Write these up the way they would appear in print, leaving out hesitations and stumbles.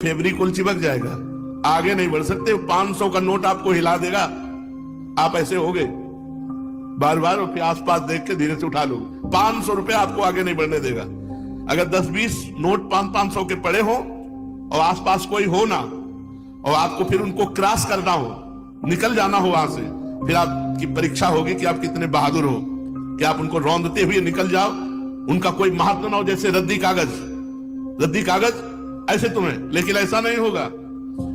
फेविकोल चिपक जाएगा, आगे नहीं बढ़ सकते। 500 का नोट आपको हिला देगा, आप ऐसे हो गए, बार बार आसपास देख के धीरे से उठा लो। 500 रुपए आपको आगे नहीं बढ़ने देगा। अगर 10-20 नोट 500 के पड़े हो और आसपास कोई हो ना, और आपको फिर उनको क्रॉस करना हो, निकल जाना हो वहां से, फिर आपकी परीक्षा होगी कि आप कितने बहादुर हो, कि आप उनको रौंदते हुए निकल जाओ। उनका कोई महत्व ना हो, जैसे रद्दी कागज ऐसे तुम्हें, लेकिन ऐसा नहीं होगा।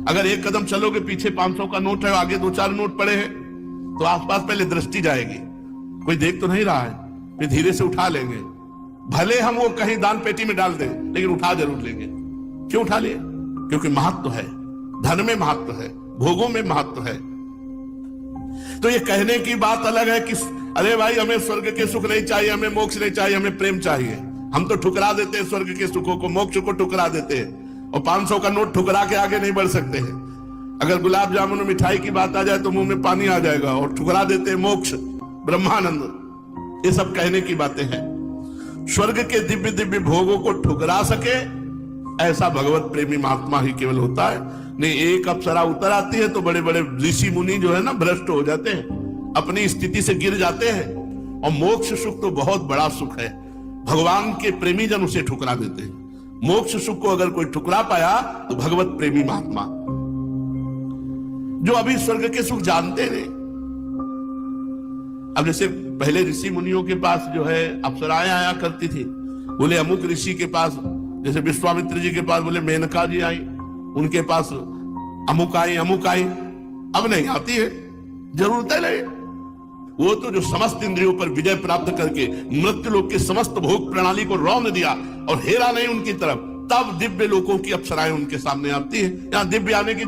अगर एक कदम चलोगे, पीछे 500 का नोट है, आगे 2-4 नोट पड़े हैं, तो आसपास पहले दृष्टि जाएगी, कोई देख तो नहीं रहा है, फिर धीरे से उठा लेंगे। भले हम वो कहीं दान पेटी में डाल दें, लेकिन उठा जरूर लेंगे। क्यों उठा लिए? क्योंकि महत्व है, धन में महत्व है, भोगों में महत्व है। तो ये कहने की बात अलग है कि अरे भाई हमें स्वर्ग के सुख नहीं चाहिए, हमें मोक्ष नहीं चाहिए, हमें प्रेम चाहिए। हम तो ठुकरा देते हैं स्वर्ग के सुखों को, मोक्ष को ठुकरा देते हैं, और 500 का नोट ठुकरा के आगे नहीं बढ़ सकते हैं। अगर गुलाब जामुन मिठाई की बात आ जाए तो मुंह में पानी आ जाएगा, और ठुकरा देते हैं मोक्ष, ब्रह्मानंद। ये सब कहने की बातें हैं। स्वर्ग के दिव्य दिव्य भोगों को ठुकरा सके ऐसा भगवत प्रेमी महात्मा ही केवल होता है। नहीं, एक अप्सरा उतर आती है तो बड़े बड़े ऋषि मुनि जो है ना, भ्रष्ट हो जाते हैं, अपनी स्थिति से गिर जाते हैं। और मोक्ष सुख तो बहुत बड़ा सुख है, भगवान के प्रेमी जन उसे ठुकरा देते हैं। मोक्ष सुख को अगर कोई ठुकरा पाया तो भगवत प्रेमी महात्मा, जो अभी स्वर्ग के सुख जानते नहीं। अब जैसे पहले ऋषि मुनियों के पास जो है अप्सराएं आया करती थी, बोले अमुक ऋषि के पास, जैसे विश्वामित्र जी के पास बोले मेनका जी आई, उनके पास अमुक आई। अब नहीं आती है, जरूरत है नहीं। वो तो जो समस्त इंद्रियों पर विजय प्राप्त करके मृत्यु लोक के समस्त भोग प्रणाली को रौंद दिया और हेरा नहीं उनकी तरफ, तब दिव्य लोकों की अप्सराएं उनके सामने आती है। यहां दिव्य आने की